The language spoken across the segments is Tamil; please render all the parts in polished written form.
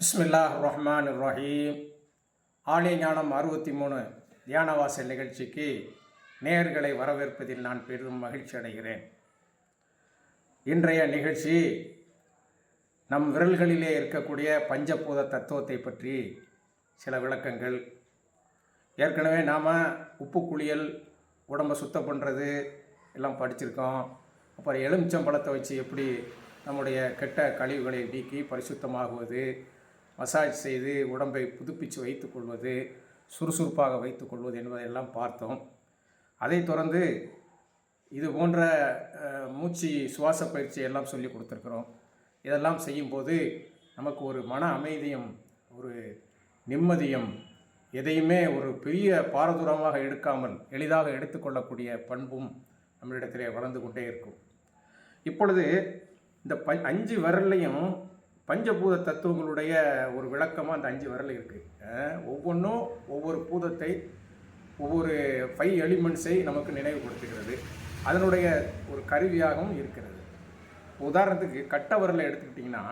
பிஸ்மில்லாஹ் ரஹ்மான் ரஹீம். ஆலய ஞானம் 63 தியானவாசல் நிகழ்ச்சிக்கு நேயர்களை வரவேற்பதில் நான் பெரிதும் மகிழ்ச்சி அடைகிறேன். இன்றைய நிகழ்ச்சி நம் விரல்களிலே இருக்கக்கூடிய பஞ்சபூத தத்துவத்தை பற்றி சில விளக்கங்கள். ஏற்கனவே நாம் உப்பு குளியல், உடம்பை சுத்தம் பண்ணுறது எல்லாம் படிச்சிருக்கோம். அப்புறம் எலுமிச்சம்பழத்தை வச்சு எப்படி நம்முடைய கெட்ட கழிவுகளை நீக்கி பரிசுத்தமாகுவது, மசாஜ் செய்து உடம்பை புதுப்பித்து வைத்துக்கொள்வது, சுறுசுறுப்பாக வைத்துக்கொள்வது என்பதையெல்லாம் பார்த்தோம். அதைத் தொடர்ந்து இது போன்ற மூச்சு சுவாச பயிற்சி எல்லாம் சொல்லி கொடுத்துருக்குறோம். இதெல்லாம் செய்யும்போது நமக்கு ஒரு மன அமைதியும் ஒரு நிம்மதியும், எதையுமே ஒரு பெரிய பாரதூரமாக எடுக்காமல் எளிதாக எடுத்துக்கொள்ளக்கூடிய பண்பும் நம்மளிடத்திலே வளர்ந்து கொண்டே இருக்கும். இப்பொழுது இந்த 5 விரல்லையும் பஞ்சபூத தத்துவங்களுடைய ஒரு விளக்கமாக அந்த 5 விரல் இருக்குது. ஒவ்வொன்றும் ஒவ்வொரு பூதத்தை, ஒவ்வொரு 5 எலிமெண்ட்ஸை நமக்கு நினைவுபடுத்துகிறது. அதனுடைய ஒரு கருவியாகவும் இருக்கிறது. உதாரணத்துக்கு கட்டை விரலை எடுத்துக்கிட்டிங்கன்னா,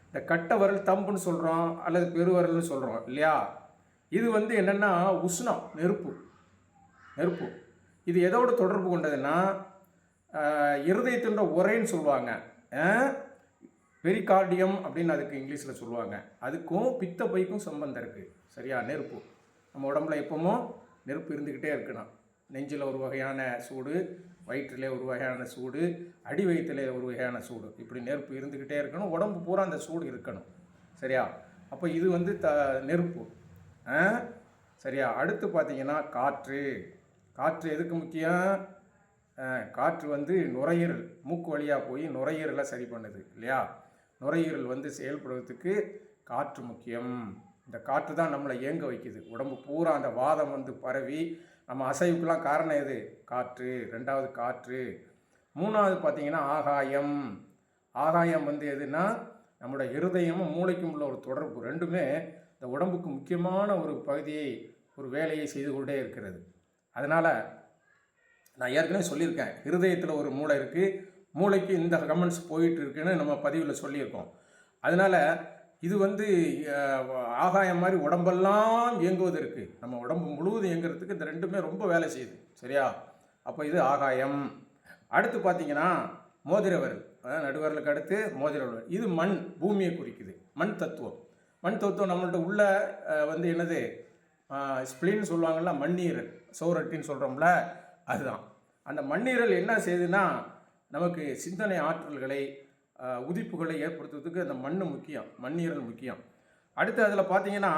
இந்த கட்டை விரல் தம்புன்னு சொல்கிறோம் அல்லது பெருவிரல்னு சொல்கிறோம் இல்லையா? இது என்னென்னா உஷ்ணம், நெருப்பு. இது எதோடு தொடர்பு கொண்டதுன்னா இருதயத்தின் உரைன்னு சொல்லுவாங்க. பெரிகார்டியம் அப்படின்னு அதுக்கு இங்கிலீஷில் சொல்லுவாங்க. அதுக்கும் பித்த பைக்கும் சம்பந்தம் இருக்குது. சரியா? நெருப்பு நம்ம உடம்புல எப்பவும் நெருப்பு இருந்துக்கிட்டே இருக்கணும். நெஞ்சில் ஒரு வகையான சூடு, வயிற்றிலே ஒரு வகையான சூடு, அடி வயிற்றிலே ஒரு வகையான சூடு, இப்படி நெருப்பு இருந்துக்கிட்டே இருக்கணும். உடம்பு பூரா அந்த சூடு இருக்கணும். சரியா? அப்போ இது நெருப்பு. சரியா? அடுத்து பார்த்திங்கன்னா காற்று எதுக்கு முக்கியம்? காற்று நுரையீரல், மூக்கு வழியாக போய் நுரையீரலை சரி பண்ணுது இல்லையா? நுரையீரல் செயல்படுறதுக்கு காற்று முக்கியம். இந்த காற்று தான் நம்மளை இயங்க வைக்குது. உடம்பு பூரா அந்த வாதம் பரவி நம்ம அசைவுக்கெல்லாம் காரணம் எது? காற்று. 2வது காற்று. 3வது பார்த்திங்கன்னா ஆகாயம் எதுன்னா நம்மளோட இருதயமும் மூளைக்கும் உள்ள ஒரு தொடர்பு. ரெண்டுமே இந்த உடம்புக்கு முக்கியமான ஒரு பகுதியை, ஒரு வேலையை செய்து கொண்டே இருக்கிறது. அதனால் நான் ஏற்கனவே சொல்லியிருக்கேன், இருதயத்தில் ஒரு மூளை இருக்குது, மூளைக்கு இந்த கமெண்ட்ஸ் போயிட்டு இருக்குன்னு நம்ம பதிவில் சொல்லியிருக்கோம். அதனால் இது ஆகாயம் மாதிரி உடம்பெல்லாம் இயங்குவது இருக்குது. நம்ம உடம்பு முழுவதும் இயங்குறதுக்கு இந்த ரெண்டுமே ரொம்ப வேலை செய்யுது. சரியா? அப்போ இது ஆகாயம். அடுத்து பார்த்திங்கன்னா மோதிர விரல், நடுவரலுக்கு அடுத்து மோதிர விரல். இது மண், பூமியை குறிக்குது. மண் தத்துவம் நம்மள்ட்ட உள்ள என்னது ஸ்பிளின்னு சொல்லுவாங்கள்ல, மண்ணீரல், சோரட்டின்னு சொல்கிறோம்ல, அதுதான். அந்த மண்ணீரல் என்ன செய்யுதுன்னா நமக்கு சிந்தனை ஆற்றல்களை, உதிப்புகளை ஏற்படுத்துறதுக்கு அந்த மண்ணீரல் முக்கியம். அடுத்து அதில் பார்த்தீங்கன்னா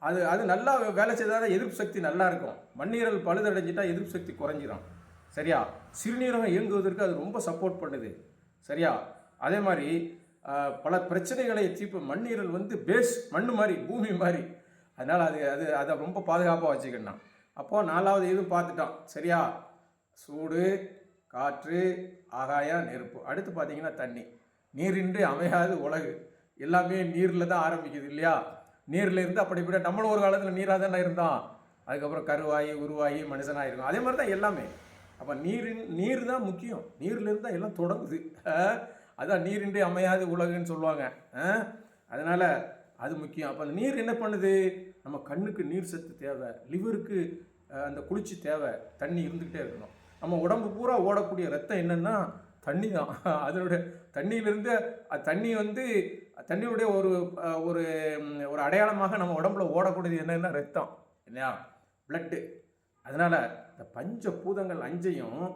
அது நல்லா வேலை செய்தால் எதிர்ப்பு சக்தி நல்லா இருக்கும். மண்ணீரல் பழுதடைஞ்சிட்டா எதிர்ப்பு சக்தி குறைஞ்சிடும். சரியா? சிறுநீரகம் இயங்குவதற்கு அது ரொம்ப சப்போர்ட் பண்ணுது. சரியா? அதே மாதிரி பல பிரச்சனைகளை மண்ணீரல் பேஸ், மண் மாதிரி, பூமி மாதிரி. அதனால் அதை ரொம்ப பாதுகாப்பாக வச்சுக்கணும். அப்போது 4வது இதுவும் பார்த்துட்டோம். சரியா? சூடு, காற்று, ஆகாயம், நெருப்பு. அடுத்து பார்த்திங்கன்னா தண்ணி. நீரின்றி அமையாது உலகு. எல்லாமே நீரில் தான் ஆரம்பிக்குது இல்லையா? நீரில் இருந்து அப்படி நம்மளும் ஒரு காலத்தில் நீராக தானே இருந்தோம். அதுக்கப்புறம் கருவாகி உருவாகி மனுஷனாக இருக்கும். அதே மாதிரி தான் எல்லாமே. அப்போ நீர் தான் முக்கியம். நீரிலிருந்து தான் எல்லாம் தொடங்குது. அதுதான் நீரின்றி அமையாது உலகுன்னு சொல்லுவாங்க. அதனால் அது முக்கியம். அப்போ அந்த நீர் என்ன பண்ணுது? நம்ம கண்ணுக்கு நீர் சத்து தேவை, லிவருக்கு அந்த குளிர்ச்சி தேவை, தண்ணி இருந்துக்கிட்டே இருக்கணும். நம்ம உடம்பு பூரா ஓடக்கூடிய ரத்தம் என்னென்னா தண்ணி தான். அதனுடைய தண்ணியிலிருந்து தண்ணி தண்ணியுடைய ஒரு ஒரு ஒரு அடையாளமாக நம்ம உடம்புல ஓடக்கூடியது என்னென்னா ரத்தம் இல்லையா? பிளட்டு. அதனால் இந்த பஞ்சபூதங்கள் 5ஐயும்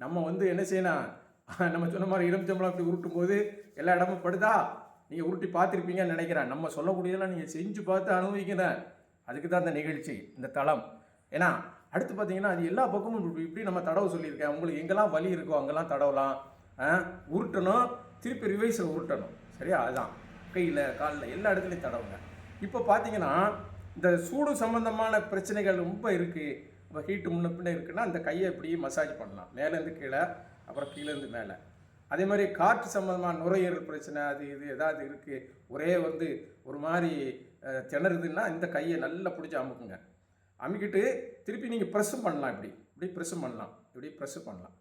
நம்ம என்ன செய்யணும்? நம்ம சொன்ன மாதிரி எலுமிச்சம்பழம் அப்படி உருட்டும் போது எல்லா இடமும் படுதா? நீங்கள் உருட்டி பார்த்துருப்பீங்கன்னு நினைக்கிறேன். நம்ம சொல்லக்கூடியதெல்லாம் நீங்கள் செஞ்சு பார்த்து அனுபவிக்கிறேன். அதுக்கு தான் இந்த நிகழ்ச்சி, இந்த தளம். ஏன்னா அடுத்து பார்த்தீங்கன்னா அது எல்லா பக்கமும் இப்படி நம்ம தடவை சொல்லியிருக்கேன். உங்களுக்கு எங்கெல்லாம் வலி இருக்கோ அங்கெல்லாம் தடவலாம். உருட்டணும், திருப்பி ரிவைஸில் உருட்டணும். சரியா? அதுதான் கையில், காலில், எல்லா இடத்துலையும் தடவுங்க. இப்போ பார்த்தீங்கன்னா இந்த சூடு சம்பந்தமான பிரச்சனைகள் ரொம்ப இருக்குது. இப்போ ஹீட்டு முன்ன பின்ன இருக்குன்னா அந்த கையை இப்படி மசாஜ் பண்ணலாம், மேலேருந்து கீழே, அப்புறம் கீழேருந்து மேலே. அதே மாதிரி காற்று சம்பந்தமான நுரையீரல் பிரச்சனை, அது இது ஏதாவது இருக்குது, ஒரே ஒரு மாதிரி திணறுதுன்னா இந்த கையை நல்லா பிடிச்சி அமுக்குங்க. அமுக்கிட்டு திருப்பி நீங்கள் ப்ரெஸ்ஸும் பண்ணலாம். இப்படி ப்ரெஸ்ஸும் பண்ணலாம், இப்படி ப்ரெஸ்ஸு பண்ணலாம்.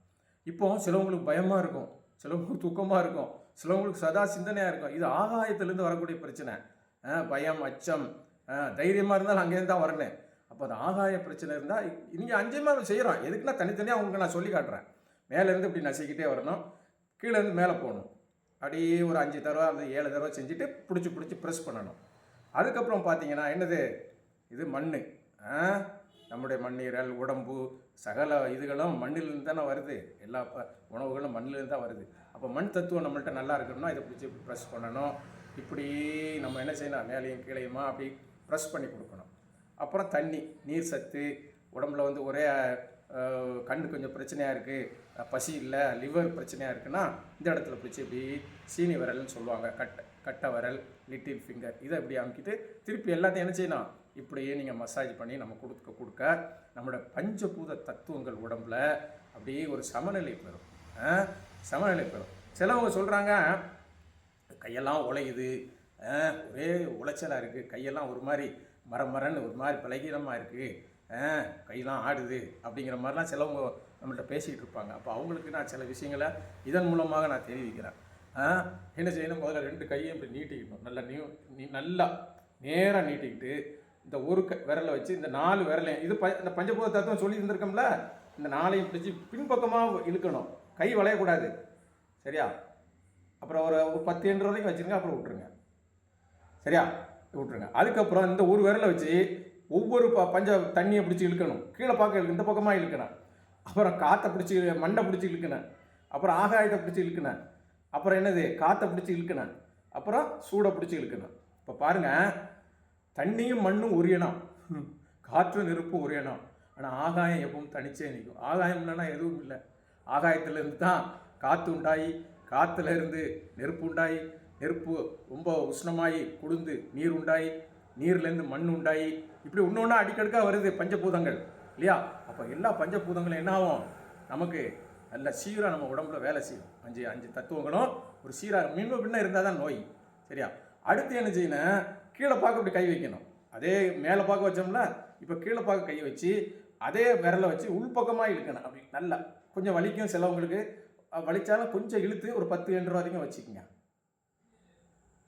இப்போ சிலவங்களுக்கு பயமாக இருக்கும், சிலவங்களுக்கு தூக்கமாக இருக்கும், சிலவங்களுக்கு சதா சிந்தனையாக இருக்கும். இது ஆகாயத்திலேருந்து வரக்கூடிய பிரச்சனை. பயம், அச்சம், தைரியமாக இருந்தாலும் அங்கேருந்து தான் வரணும். அப்போ அந்த ஆகாய பிரச்சனை இருந்தால் நீங்கள் 5 செய்கிறோம். எதுக்குன்னா தனித்தனியாக உங்களுக்கு நான் சொல்லி காட்டுறேன். மேலேருந்து இப்படி நசிக்கிட்டே வரணும், கீழேருந்து மேலே போகணும். அப்படியே ஒரு 5 தடவை அந்த 7 தடவை செஞ்சுட்டு பிடிச்சி ப்ரெஸ் பண்ணணும். அதுக்கப்புறம் பார்த்தீங்கன்னா என்னது, இது மண், நம்முடைய மண்ணீரல், உடம்பு, சகல இதுகளும் மண்ணிலிருந்து தானே வருது. எல்லா உணவுகளும் மண்ணிலிருந்து தான் வருது. அப்போ மண் தத்துவம் நம்மள்கிட்ட நல்லா இருக்கணும்னா இதை பிடிச்சி ப்ரெஸ் பண்ணணும். இப்படி நம்ம என்ன செய்யணும், மேலேயும் கீழையுமா அப்படி ப்ரெஸ் பண்ணி கொடுக்கணும். அப்புறம் தண்ணி, நீர் சத்து உடம்புல வந்து ஒரே கண்ணு கொஞ்சம் பிரச்சனையாக இருக்குது, பசி இல்லை, லிவர் பிரச்சனையாக இருக்குன்னா இந்த இடத்துல பிடிச்சி இப்படி சீனி விரல்னு சொல்லுவாங்க, கட்டை விரல், லிட்டில் ஃபிங்கர், இதை இப்படி அமுக்கிட்டு திருப்பி எல்லாத்தையும் என்ன செய்யணும், இப்படியே நீங்கள் மசாஜ் பண்ணி நம்ம கொடுக்க நம்மளோட பஞ்சபூத தத்துவங்கள் உடம்புல அப்படியே ஒரு சமநிலை பெறும். சமநிலை பெறும். சிலவங்க சொல்கிறாங்க கையெல்லாம் உழையுது, ஒரே உளைச்சலாக இருக்குது, கையெல்லாம் ஒரு மாதிரி மரன்னு ஒரு மாதிரி பலகீனமாக இருக்குது, கையெல்லாம் ஆடுது அப்படிங்கிற மாதிரிலாம் சிலவங்க நம்மள்கிட்ட பேசிகிட்டு இருப்பாங்க. அப்போ அவங்களுக்கு நான் சில விஷயங்களை இதன் மூலமாக நான் தெரிவிக்கிறேன். என்ன செய்யணும், முதல்ல 2 கையும் இப்படி நீட்டிக்கணும். நல்லா நேராக நீட்டிக்கிட்டு இந்த ஒரு விரலை வச்சு இந்த 4 விரலையும், இது இந்த பஞ்சபூத தத்துவம் சொல்லி இருந்திருக்கோம்ல, இந்த 4ஐயும் பிடிச்சி பின்பக்கமாக இழுக்கணும். கை வளையக்கூடாது, சரியா? அப்புறம் ஒரு 10 என்ற வரைக்கும் வச்சுருங்க, அப்புறம் விட்டுருங்க, சரியா? விட்டுருங்க. அதுக்கப்புறம் இந்த ஒரு விரலை வச்சு ஒவ்வொரு தண்ணியை பிடிச்சி இழுக்கணும். கீழே பார்க்க இந்த பக்கமாக இழுக்கணும். அப்புறம் காற்றை பிடிச்சி, மண்ணை பிடிச்சி இழுக்கணும். அப்புறம் ஆகாயத்தை பிடிச்சி இழுக்கணும். அப்புறம் என்னது, காற்றை பிடிச்சி இழுக்கணும். அப்புறம் சூடை பிடிச்சி இழுக்கணும். இப்போ பாருங்கள், தண்ணியும் மண்ணும் ஒரு இனம், காற்று நெருப்பு ஒரு இனம். ஆனால் ஆகாயம் எப்பவும் தனிச்சே நிற்கும். ஆகாயம் இல்லைன்னா எதுவும் இல்லை. ஆகாயத்திலேருந்து தான் காற்று உண்டாகி, காற்றுலேருந்து நெருப்பு உண்டாகி, நெருப்பு ரொம்ப உஷ்ணமாகி குளிர்ந்து நீர் உண்டாகி, நீர்லேருந்து மண் உண்டாகி, இப்படி ஒன்று அடிக்கடுக்காக வருது பஞ்சபூதங்கள் இல்லையா? அப்போ எல்லா பஞ்சபூதங்களும் என்ன ஆகும், நமக்கு நல்ல சீராக நம்ம உடம்புல வேலை செய்யும். 5 தத்துவங்களும் ஒரு சீராக முன்ன பின்ன இருந்தால் தான் நோய், சரியா? அடுத்து என்ன செய்யணும், கீழே பார்க்க இப்படி கை வைக்கணும். அதே மேலே பார்க்க வச்சோம்ல, இப்போ கீழே பார்க்க கை வச்சு அதே விரலை வச்சு உள்பக்கமாக இழுக்கணும். அப்படி நல்லா கொஞ்சம் வலிக்கும், சிலவங்களுக்கு வலிச்சாலும் கொஞ்சம் இழுத்து ஒரு 10 என்ற வரைக்கும் வச்சுக்கோங்க.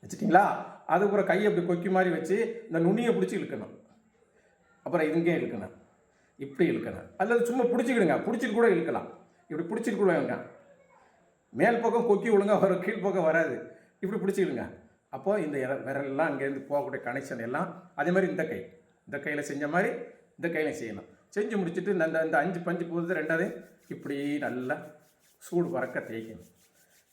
வச்சுட்டிங்களா? அதுக்கப்புறம் கையை அப்படி கொக்கி மாதிரி வச்சு இந்த நுனியை பிடிச்சி இழுக்கணும். அப்புறம் இங்கே இழுக்கணும், இப்படி இழுக்கணும். அல்லது சும்மா பிடிச்சிக்கிடுங்க, பிடிச்சிட்டு கூட இழுக்கலாம். இப்படி பிடிச்சிட்டு கூட வைங்க. மேல் பக்கம் கொக்கி ஒழுங்காக வரும், கீழ்ப்பக்கம் வராது. இப்படி பிடிச்சிக்கிடுங்க. அப்போது இந்த விரலெல்லாம் அங்கேருந்து போகக்கூடிய கனெக்ஷன் எல்லாம் அதே மாதிரி இந்த கையில் செஞ்ச மாதிரி இந்த கையில் செய்யணும். செஞ்சு முடிச்சுட்டு இந்த 5 பஞ்சு பூதத்தை 2வது இப்படி நல்லா சூடு பறக்க தேய்க்கணும்.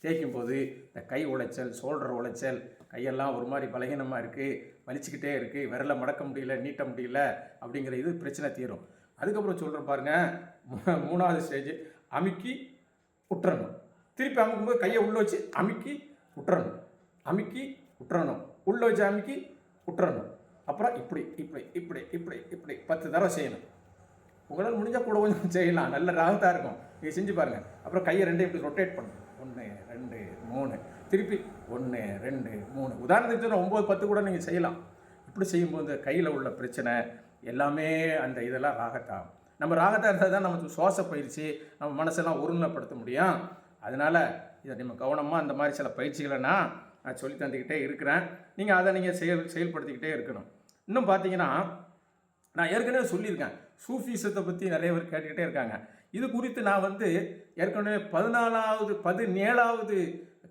தேய்க்கும் போது இந்த கை உளைச்சல், ஷோல்டர் உளைச்சல், கையெல்லாம் ஒரு மாதிரி பலகீனமாக இருக்குது, வலிச்சுக்கிட்டே இருக்குது, விரலை மடக்க முடியல, நீட்ட முடியல அப்படிங்கிற இது பிரச்சனை தீரும். அதுக்கப்புறம் சொல்கிறேன் பாருங்கள், 3வது ஸ்டேஜ், அமுக்கி விட்டுறணும். திருப்பி அமுக்கும்போது கையை உள்ளே வச்சு அமுக்கி விட்டுறணும், அமுக்கி விட்டுறணும், உள்ளே வச்சு அமுக்கி விட்டுறணும். அப்புறம் இப்படி இப்படி இப்படி இப்படி இப்படி 10 தடவை செய்யணும். உங்களால் முடிஞ்சால் கூட கொஞ்சம் செய்யலாம், நல்ல ராகத்தாக இருக்கும். நீங்கள் செஞ்சு பாருங்கள். அப்புறம் கையை 2 இப்படி ரொட்டேட் பண்ணணும். 1 2 3, திருப்பி 1 2 3. உதாரணத்துக்கு 9 10 கூட நீங்கள் செய்யலாம். இப்படி செய்யும்போது கையில் உள்ள பிரச்சனை எல்லாமே அந்த இதெல்லாம் ராகத்தான். நம்ம ராகத்தாக இருந்தால் தான் நமக்கு சுவாச பயிற்சி, நம்ம மனசெல்லாம் ஒருநிலைப்படுத்த முடியும். அதனால் இதை நம்ம கவனமாக அந்த மாதிரி சில பயிற்சிகளை நான் சொல்லி தந்துக்கிட்டே இருக்கிறேன். நீங்கள் அதை நீங்கள் செயல்படுத்திக்கிட்டே இருக்கணும். இன்னும் பார்த்தீங்கன்னா, நான் ஏற்கனவே சொல்லியிருக்கேன், சூஃபிசத்தை பற்றி நிறைய பேர் கேட்டுக்கிட்டே இருக்காங்க. இது குறித்து நான் வந்து ஏற்கனவே 17வது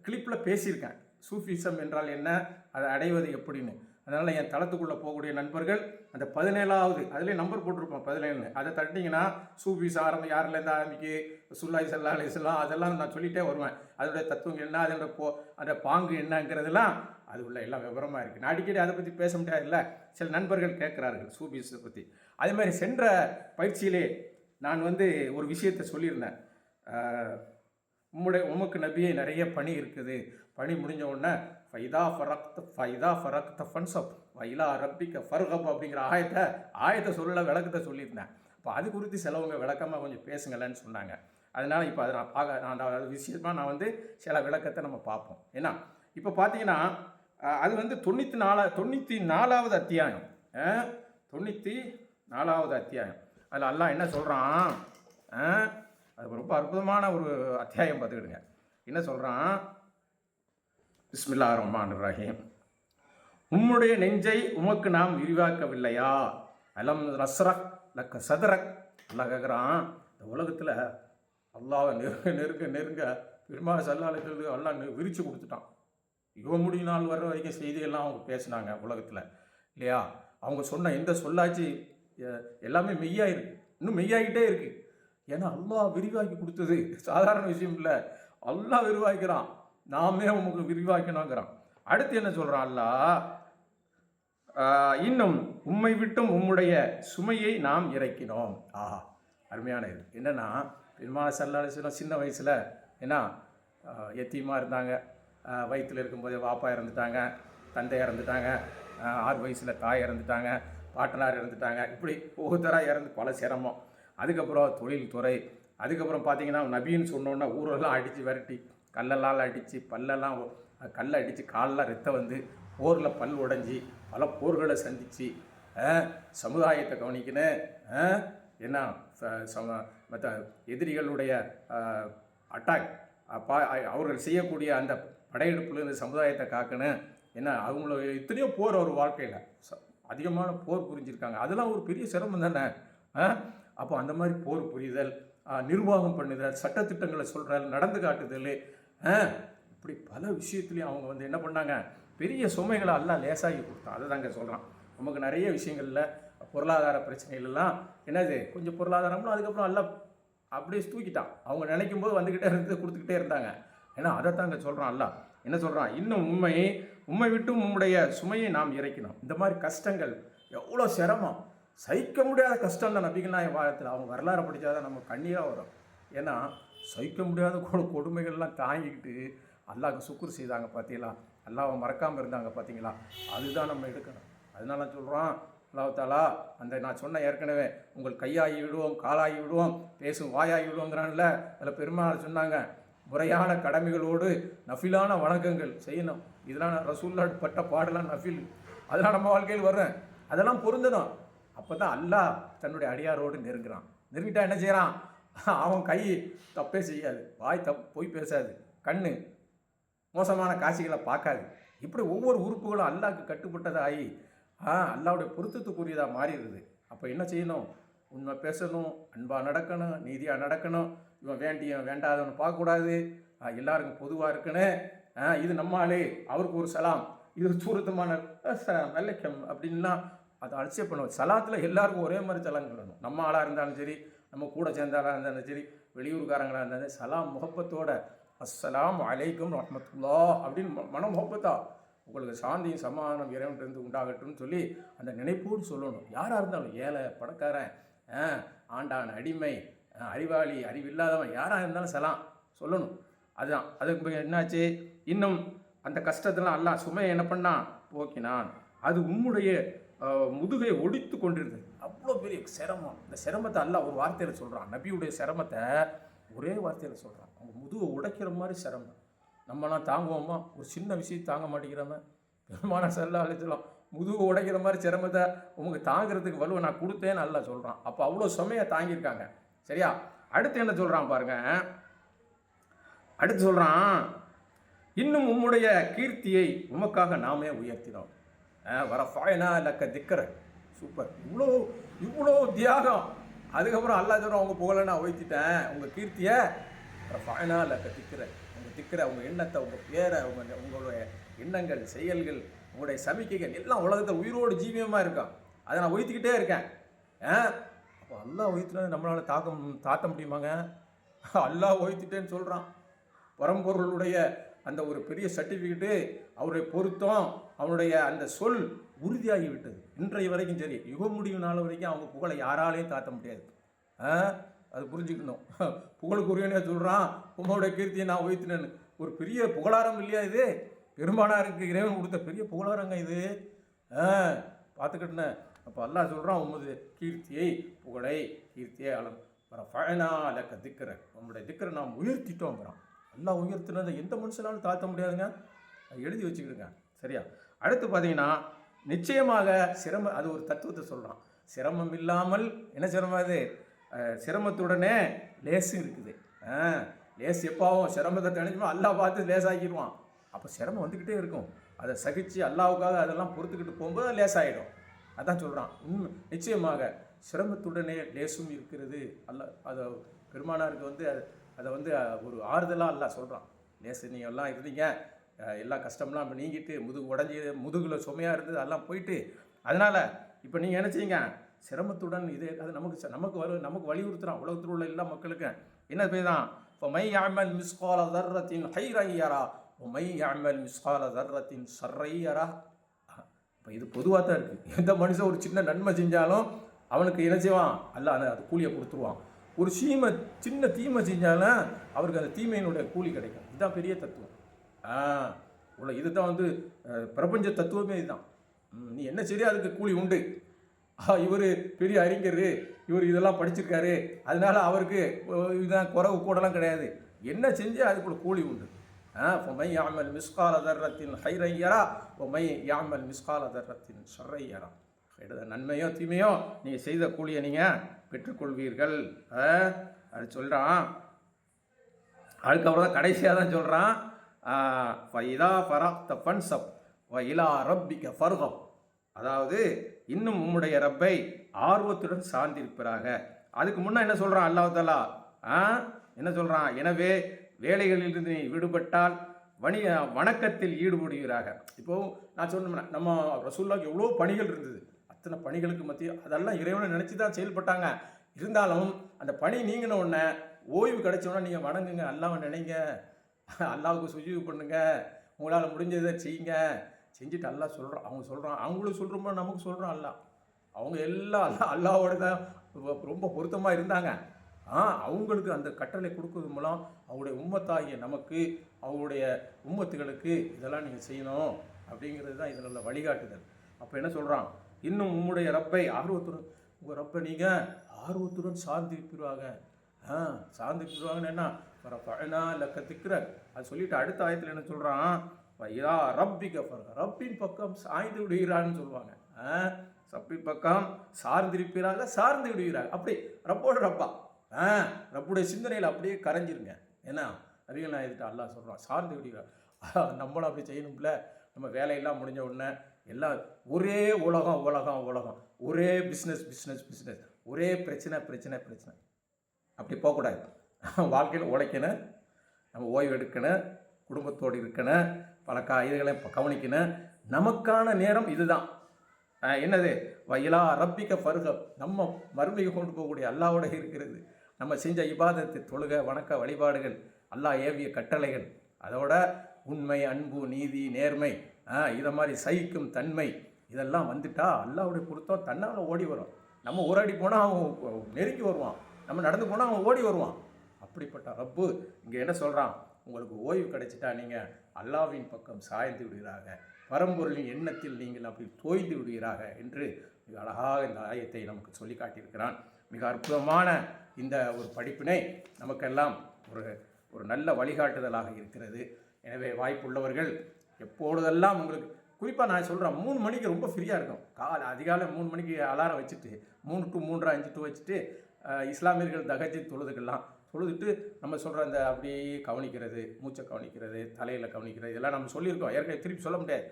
கிளிப்பில் பேசியிருக்கேன். சூஃபிசம் என்றால் என்ன, அதை அடைவது எப்படின்னு. அதனால் என் தளத்துக்குள்ளே போகக்கூடிய நண்பர்கள் அந்த 17வது அதிலே நம்பர் போட்டிருப்போம் 17, அதை தட்டிங்கன்னா சூஃபிஸ் யாரிலேருந்து ஆரம்பிக்கு, சுல்லாய் சல்லா அலிஸ்லாம் அதெல்லாம் நான் சொல்லிகிட்டே வருவேன். அதோடைய தத்துவங்கள் என்ன, அந்த பாங்கு என்னங்கிறதுலாம் அது உள்ள எல்லாம் விவரமாக இருக்குது. நான் அடிக்கடி அதை பற்றி பேச முடியாது இல்லை, சில நண்பர்கள் கேட்குறார்கள் சூஃபிஸை பற்றி. அதே மாதிரி சென்ற பயிற்சியிலே நான் வந்து ஒரு விஷயத்தை சொல்லியிருந்தேன். உமக்கு நபியே நிறைய பணி இருக்குது, பணி முடிஞ்ச உடனே ஃபைதா ஃபரக்த ஃபன்சப் வைலா ரப்பிக்க ஃபர்கப் அப்படிங்கிற ஆயத்தை சொல்லலை, விளக்கத்தை சொல்லியிருந்தேன். அப்போ அது குறித்து சிலவங்க விளக்கமாக கொஞ்சம் பேசுங்களேன்னு சொன்னாங்க. அதனால் இப்போ அதை நான் விஷயமாக நான் வந்து சில விளக்கத்தை நம்ம பார்ப்போம். ஏன்னா இப்போ பார்த்தீங்கன்னா அது வந்து 94வது அத்தியாயம், 94வது அத்தியாயம். அதில் அல்லாஹ் என்ன சொல்கிறான், அது ரொம்ப அற்புதமான ஒரு அத்தியாயம் பார்த்துக்கிடுங்க. என்ன சொல்கிறான், பிஸ்மில்லாஹிர் ரஹ்மானிர் ரஹீம். உம்முடைய நெஞ்சை உமக்கு நாம் விரிவாக்கவில்லையா? அலம் நஸ்ரக் லக்க சதரக். அல்லாஹ் கேட்குறான், இந்த உலகத்தில் அல்லாஹ் நெருங்க நெருங்க நெருங்க பெருமாள் சல்லாலத்துக்கு அல்லாஹ் விரித்து கொடுத்துட்டான். யுகமுடி நாள் வர்ற வரைக்கும் செய்தியெல்லாம் அவங்க பேசினாங்க உலகத்தில் இல்லையா? அவங்க சொன்ன எந்த சொல்லாச்சு எல்லாமே மெய்யாயிருக்கு, இன்னும் மெய்யாகிட்டே இருக்குது. ஏன்னா அல்லாஹ் விரிவாக்கி கொடுத்தது சாதாரண விஷயம் இல்லை. அல்லாஹ் விரிவாக்கிறான், நாமே உங்களுக்கு விரிவாக்கணுங்கிறான். அடுத்து என்ன சொல்கிறான் அல்லாஹ்? இன்னும் உம்மை விட்டும் உம்முடைய சுமையை நாம் இறக்கினோம். ஆஹா, அருமையான இது. என்னென்னா பெருமாள் சல்லல்லாஹு சின்ன வயசில் ஏன்னா எத்தியமாக இருந்தாங்க. வயிற்றில் இருக்கும்போதே வாப்பா இறந்துட்டாங்க, தந்தை இறந்துட்டாங்க, 6 வயசில் தாய் இறந்துட்டாங்க, பாட்டனார் இறந்துட்டாங்க. இப்படி ஒவ்வொருத்தராக இறந்து பல சிரமம். அதுக்கப்புறம் தொழில்துறை, அதுக்கப்புறம் பார்த்தீங்கன்னா நபின்னு சொன்னோன்னா ஊரெல்லாம் அடித்து விரட்டி கல்லெல்லாம் அடித்து பல்லெல்லாம் கல்லை அடித்து காலெல்லாம் ரத்தம் வந்து போரில் பல் உடைஞ்சி பல போர்களை சந்தித்து சமுதாயத்தை கவனிக்கணும். என்ன மற்ற எதிரிகளுடைய அட்டாக் அவர்கள் செய்யக்கூடிய அந்த படையெடுப்புலேருந்து சமுதாயத்தை காக்கணும். ஏன்னா அவங்கள எத்தனையோ போர் ஒரு வாழ்க்கையில் அதிகமான போர் புரிஞ்சிருக்காங்க. அதெல்லாம் ஒரு பெரிய சிரமம் தானே. அப்போ அந்த மாதிரி போர் புரிதல், நிர்வாகம் பண்ணுதல், சட்டத்திட்டங்களை சொல்கிறல், நடந்து காட்டுதல், இப்படி பல விஷயத்துலையும் அவங்க வந்து என்ன பண்ணாங்க, பெரிய சுமைகளை எல்லாம் லேசாகி கொடுத்தான். அதை தாங்க சொல்கிறான். நமக்கு நிறைய விஷயங்களில் பொருளாதார பிரச்சனைகளெல்லாம் என்னது கொஞ்சம் பொருளாதாரம்னா அதுக்கப்புறம் எல்லாம் அப்படியே தூக்கிட்டான். அவங்க நினைக்கும் போது வந்துக்கிட்டே இருந்து கொடுத்துக்கிட்டே இருந்தாங்க. ஏன்னா அதை தாங்க சொல்கிறான் அல்லாஹ். என்ன சொல்கிறான்? இன்னும் உம்மை விட்டும் உம்முடைய சுமையை நாம் இறக்கினோம். இந்த மாதிரி கஷ்டங்கள் எவ்வளோ சிரமம், சகிக்க முடியாத கஷ்டம் தான் நபிகள் நாயகம் வாரத்தில். அவங்க வரலாறு படித்தாதான் நம்ம கண்ணீராக வரும். ஏன்னா சகிக்க முடியாத கொடுமைகள்லாம் தாங்கிக்கிட்டு அல்லாஹ்க்கு சுக்குர் செய்தாங்க பார்த்தீங்களா, அல்லாஹ்வை மறக்காமல் இருந்தாங்க பார்த்தீங்களா, அதுதான் நம்ம எடுக்கணும். அதனால சொல்கிறோம் அல்லாஹ் தாலா அந்த நான் சொன்ன ஏற்கனவே உங்கள் கையாகி விடுவோம், காலாகி விடுவோம், பேசும் வாயாகி விடுவோங்கிறான்ல. அதில் பெருமாள் சொன்னாங்க முறையான கடமைகளோடு நஃபிலான வணக்கங்கள் செய்யணும். இதெல்லாம் ரசூல்லா பட்ட பாடலாம் நஃபில், அதெல்லாம் நம்ம வாழ்க்கையில் வர்றேன், அதெல்லாம் பொருந்தணும். அப்போ தான் அல்லாஹ் தன்னுடைய அடியாரோடு நெருங்குறான். நெருங்கிட்டா என்ன செய்கிறான்? அவன் கை தப்பே செய்யாது, வாய் பொய் பேசாது, கண்ணு மோசமான காட்சிகளை பார்க்காது. இப்படி ஒவ்வொரு உறுப்புகளும் அல்லாஹ்க்கு கட்டுப்பட்டதாகி அல்லாஹ்வுடைய பொருத்தத்துக்குரியதாக மாறிடுது. அப்போ என்ன செய்யணும்? உண்மை பேசணும், அன்பாக நடக்கணும், நீதியாக நடக்கணும். இவன் வேண்டாதவனை பார்க்கக்கூடாது, எல்லாருக்கும் பொதுவாக இருக்கணும். இது நம்மாலே அவருக்கு ஒரு சலாம், இது சூரத்துமான வெள்ளைக்கம் அப்படின்லாம் அதை அலட்சியம் பண்ணுவோம். சலாத்தில் எல்லாருக்கும் ஒரே மாதிரி சலாம் சொல்லணும். நம்ம ஆளாக இருந்தாலும் சரி, நம்ம கூட சேர்ந்தாலாக இருந்தாலும் சரி, வெளியூர்காரங்களாக இருந்தாலும் சலாம் முகப்பத்தோட அஸ்ஸலாமு அலைக்கும் ரஹ்மத்துல்லா அப்படின்னு மன முகப்பத்தா உங்களுக்கு சாந்தியும் சமாதானம் இறைவன்கிட்ட உண்டாகட்டும்னு சொல்லி அந்த நினைப்போடு சொல்லணும். யாராக இருந்தாலும் ஏழை பணக்காரன், ஆண்டான் அடிமை, அறிவாளி அறிவில்லாதவன், யாராக இருந்தாலும் சலாம் சொல்லணும். அதுதான் அதுக்கு என்னாச்சு? இன்னும் அந்த கஷ்டத்தெல்லாம் அல்லாஹ் சுமையை என்ன பண்ணான்? போக்கினான். அது உம்முடைய முதுகை ஒடித்து கொண்டிருந்தது. அவ்வளோ பெரிய சிரமம். இந்த சிரமத்தை அல்லாஹ் ஒரு வார்த்தையில் சொல்கிறான். நபியுடைய சிரமத்தை ஒரே வார்த்தையில் சொல்கிறான். அவங்க முதுகை உடைக்கிற மாதிரி சிரமம். நம்மளாம் தாங்குவோமா? ஒரு சின்ன விஷயம் தாங்க மாட்டேங்கிறவன் பெருமான செல்லாலயத்தில் முதுகு உடைக்கிற மாதிரி சிரமத்தை உங்களுக்கு தாங்கிறதுக்கு வலுவை நான் கொடுத்தேன்னு அல்லாஹ் சொல்கிறான். அப்போ அவ்வளோ சுமையை தாங்கியிருக்காங்க. சரியா? அடுத்து என்ன சொல்கிறான் பாருங்க. அடுத்து சொல்கிறான், இன்னும் உம்முடைய கீர்த்தியை உமக்காக நாமே உயர்த்தினோம். வரஃபஅனா லக்க திக்ர. சூப்பர். இவ்வளோ தியாகம். அதுக்கப்புறம் அல்லாஹ் சொல்கிறான், உங்கள் புகழை நான் உயர்த்திட்டேன், உங்கள் கீர்த்தியை ரஃபஅனா லக்க திக்ர. உங்கள் திக்ர, உங்கள் எண்ணத்தை, உங்கள் பேரை, உங்களுடைய எண்ணங்கள், செயல்கள், உங்களுடைய சமிக்கைகள் எல்லாம் உலகத்தில் உயிரோடு ஜீவியமாக இருக்கும். அதை நான் உயர்த்திக்கிட்டே இருக்கேன். அப்போ அல்லாஹ் உயர்த்தினா நம்மளால் தாத்த முடியுமாங்க? அல்லாஹ் உயர்த்திட்டேன்னு சொல்கிறான். பரம்பொருளுடைய அந்த ஒரு பெரிய சர்டிஃபிகேட்டு, அவருடைய பொருத்தம், அவனுடைய அந்த சொல் உறுதியாகி விட்டது. இன்றைய வரைக்கும் சரி, யுக முடிவு நாள் வரைக்கும் அவங்க புகழை யாராலையும் தாத்த முடியாது. அது புரிஞ்சுக்கணும். புகழுக்குரியனே சொல்கிறான், உங்களுடைய கீர்த்தியை நான் உயர்த்தினேன்னு. ஒரு பெரிய புகழாரம் இல்லையா இது? பெரும்பாலாருக்கு இறைவன் கொடுத்த பெரிய புகழாரங்க இது. பார்த்துக்கிட்டேன். அப்போ அல்லாஹ் சொல்கிறான், உமது கீர்த்தியை, புகழை, கீர்த்தியை அலம் ஃபஅனா லக்க திக்ர. உங்களுடைய திக்ரை நாம் உயர்த்திட்டோங்கிறான். அல்லாஹ் உயர்த்தினதை எந்த மனுஷனாலும் தாழ்த்த முடியாதுங்க. அது எழுதி வச்சுக்கிடுங்க. சரியா? அடுத்து பார்த்தீங்கன்னா நிச்சயமாக சிரமம், அது ஒரு தத்துவத்தை சொல்கிறான். சிரமம் இல்லாமல் என்ன சிரமம்? அது சிரமத்துடனே லேசு இருக்குது. லேஸ் எப்பாவும் சிரமத்தை தணிஞ்சுமா அல்லாஹ் பார்த்து லேசாக்கிடுவான். அப்போ சிரமம் வந்துக்கிட்டே இருக்கும். அதை சகித்து அல்லாவுக்காக அதெல்லாம் பொறுத்துக்கிட்டு போகும்போது அது லேசாகிடும். அதான் சொல்கிறான். நிச்சயமாக சிரமத்துடனே லேசும் இருக்கிறது. அதை பெருமானாருக்கு வந்து அதை வந்து ஒரு ஆறுதலாக அல்ல சொல்கிறான். லேசு நீங்கள் எல்லாம் இருந்தீங்க, எல்லா கஷ்டம்லாம் இப்போ நீங்கிட்டு, உடஞ்சி முதுகில் சுமையாக இருந்தது அதெல்லாம் போயிட்டு, அதனால் இப்போ நீங்கள் என்ன செய்யுங்க, சிரமத்துடன் இது அது நமக்கு வலியுறுத்துகிறான். உலகத்தில் உள்ள எல்லா மக்களுக்கு என்ன பேர் தான், இப்போ மை யாமல் மிஸ்கால தர்ரத்தின் ஹைரையரா மை யாமல் மிஸ்கால தர்ரத்தின் சர்ரையரா. இப்போ இது பொதுவாக தான் இருக்குது. எந்த மனுஷன் ஒரு சின்ன நன்மை செஞ்சாலும் அவனுக்கு என்ன செய்வான், அல்ல அது கூலியை கொடுத்துருவான். ஒரு சின்ன தீமை செஞ்சாலும் அவருக்கு அந்த தீமையினுடைய கூலி கிடைக்கும். இதுதான் பெரிய தத்துவம். இதுதான் வந்து பிரபஞ்ச தத்துவமே இதுதான். நீ என்ன சரியா அதுக்கு கூலி உண்டு. இவர் பெரிய அறிஞர், இவர் இதெல்லாம் படிச்சிருக்காரு, அதனால அவருக்கு இதுதான் குறவு கூடலாம் கிடையாது. என்ன செஞ்சு அதுக்குள்ள கூலி உண்டு. மை யாமல் மிஸ்கால தர்ரத்தின் ஹைரையரா மை யாமல் மிஸ்கால தர்ரத்தின் ஷர்ரையரா. நன்மையோ தீமையோ நீங்கள் செய்த கூலியை நீங்கள் பெற்றுக்கொள்வீர்கள். அது சொல்கிறான். அதுக்கப்புறம் தான் கடைசியாக தான் சொல்கிறான், ஃபைதா ஃபரக்த ஃபன்சப் வஇலா ரப்பிக ஃபர்கப். அதாவது இன்னும் உம்முடைய ரப்பை ஆர்வத்துடன் சார்ந்திருப்பாராக. அதுக்கு முன்னே என்ன சொல்கிறான் அல்லாஹ் தஆலா, என்ன சொல்கிறான், எனவே வேலைகளிலிருந்து விடுபட்டால் வணக்கத்தில் ஈடுபடுகிறாக. இப்போது நான் சொன்னேன், நம்ம ரசூலுல்லாஹ்க்கு எவ்வளோ பணிகள் இருந்தது. அத்தனை பணிகளுக்கு மத்திய அதெல்லாம் இறைவனை நினச்சி தான் செயல்பட்டாங்க. இருந்தாலும் அந்த பணி நீங்கின உடனே, ஓய்வு கிடைச்சோன்னா நீங்கள் வணங்குங்க, அல்லாஹ்வை நினைங்க, அல்லாஹ்வுக்கு சுஜூது பண்ணுங்க, உங்களால் முடிஞ்சதை செய்யுங்க. செஞ்சுட்டு அல்லாஹ் சொல்கிறான். அவங்களும் சொல்கிறோமோ நமக்கு சொல்கிறோம். அவங்க எல்லாம் அல்லாஹ்வோட தான் ரொம்ப பொருத்தமாக இருந்தாங்க. அவங்களுக்கு அந்த கட்டளை கொடுக்கறது மூலம் அவங்களுடைய உம்மத்தாகிய நமக்கு, அவங்களுடைய உம்மத்துகளுக்கு இதெல்லாம் நீங்கள் செய்யணும் அப்படிங்கிறது தான் இதில் உள்ள வழிகாட்டுதல். அப்போ என்ன சொல்கிறான், இன்னும் உம்முடைய ரப்பை ஆர்வத்துடன், உங்கள் ரப்பை நீங்கள் ஆர்வத்துடன் சார்ந்திருப்பிடுவாங்க. சார்ந்திருப்பிடுவாங்கன்னு என்ன, பழனா இல்லை கற்றுக்கிற அது சொல்லிட்டு அடுத்த ஆயத்தில் என்ன சொல்கிறான், ஐயா ரப்பிக ஃபர்க, ரப்பின் பக்கம் சாய்ந்து விடுகிறான்னு சொல்லுவாங்க. ரப்பின் பக்கம் சார்ந்திருப்பீராக, சார்ந்து விடுகிறாங்க. அப்படி ரப்போட ரப்பா ரப்புடைய சிந்தனையில் அப்படியே கரைஞ்சிருங்க. ஏன்னா நபிகள் நாயகத்தை அல்லாஹ் சொல்கிறான் சார்ந்து விடுகிறார். நம்மளும் அப்படி செய்யணும்ல. நம்ம வேலையெல்லாம் முடிஞ்ச உடனே எல்லாம் ஒரே உலகம், ஒரே பிஸ்னஸ், ஒரே பிரச்சனை. அப்படி போகக்கூடாது. வாழ்க்கையில் உழைக்கணும், நம்ம ஓய்வு எடுக்கணும், குடும்பத்தோடு இருக்கணும், பல இதுகளை கவனிக்கணும். நமக்கான நேரம் இதுதான். என்னது, வயலா ரப்பிக்க ஃபர்கப், நம்ம மறுமைக்கு கொண்டு போகக்கூடிய அல்லாஹ்வோட இருக்கிறது. நம்ம செஞ்ச இபாதத்து, தொழுகை, வணக்க வழிபாடுகள், அல்லாஹ் ஏவிய கட்டளைகள், அதோட உண்மை, அன்பு, நீதி, நேர்மை, இதை மாதிரி சகிக்கும் தன்மை, இதெல்லாம் வந்துட்டா அல்லாஹ்வுடைய பொருத்தம் தன்னால் ஓடி வரும். நம்ம ஓராடி போனால் அவன் நெருங்கி வருவான், நம்ம நடந்து போனால் அவன் ஓடி வருவான். அப்படிப்பட்ட ரப்பு இங்கே என்ன சொல்கிறான், உங்களுக்கு ஓய்வு கிடைச்சிட்டா நீங்கள் அல்லாஹ்வின் பக்கம் சாய்ந்து விடுகிறாங்க, பரம்பொருளின் எண்ணத்தில் நீங்கள் அப்படி தோய்ந்து விடுகிறாங்க என்று மிக அழகாக இந்த ஆயத்தை நமக்கு சொல்லி காட்டியிருக்கிறான். மிக அற்புதமான இந்த ஒரு படிப்பினை நமக்கெல்லாம் ஒரு நல்ல வழிகாட்டுதலாக இருக்கிறது. எனவே வாய்ப்புள்ளவர்கள் எப்பொழுதெல்லாம் உங்களுக்கு, குறிப்பாக நான் சொல்கிறேன், 3 மணிக்கு ரொம்ப ஃப்ரீயாக இருக்கும். அதிகாலை 3 மணிக்கு அலாரம் வச்சுட்டு 3 to 3:30, 5 to வச்சுட்டு இஸ்லாமியர்கள் தஹஜ்ஜுத் தொழுதுட்டு நம்ம சொல்கிற அந்த அப்படியே கவனிக்கிறது, மூச்சை கவனிக்கிறது, தலையில் கவனிக்கிறது, இதெல்லாம் நம்ம சொல்லியிருக்கோம். ஏற்கனவே திருப்பி சொல்ல முடியாது.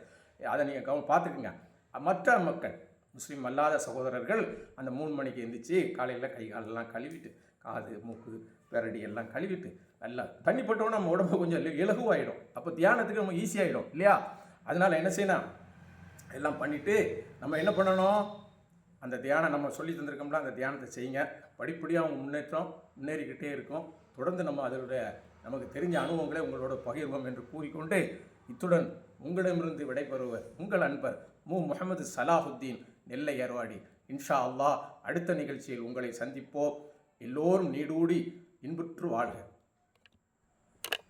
அதை நீங்கள் பார்த்துக்குங்க. மற்ற மக்கள், முஸ்லீம் அல்லாத சகோதரர்கள் அந்த 3 மணிக்கு எழுந்திரிச்சு காலையில் கை காலெல்லாம் கழுவிட்டு, காது மூக்கு பெரடி எல்லாம் கழுவிட்டு, நல்லா தண்ணி பட்டோன்னா நம்ம உடம்பு கொஞ்சம் இலகுவாயிடும். அப்போ தியானத்துக்கு நம்ம ஈஸியாகிடும் இல்லையா? அதனால் என்ன செய்யணும், எல்லாம் பண்ணிவிட்டு நம்ம என்ன பண்ணணும், அந்த தியானம் நம்ம சொல்லி தந்திருக்கோம்ல, அந்த தியானத்தை செய்யுங்க. படிப்படியாக அவங்க முன்னேறிக்கிட்டே இருக்கும். தொடர்ந்து நம்ம அதனுடைய நமக்கு தெரிஞ்ச அனுபவங்களை உங்களோட பகிர்வோம் என்று கூறிக்கொண்டு, இத்துடன் உங்களிடமிருந்து விடைபெறுவர் உங்கள் அன்பர் முஹம்மது சலாஹுத்தீன், நெல்லை ஏர்வாடி. இன்ஷா அல்லாஹ் அடுத்த நிகழ்ச்சியில் உங்களை சந்திப்போம். எல்லோரும் நீடூடி இன்புற்று வாழ்க.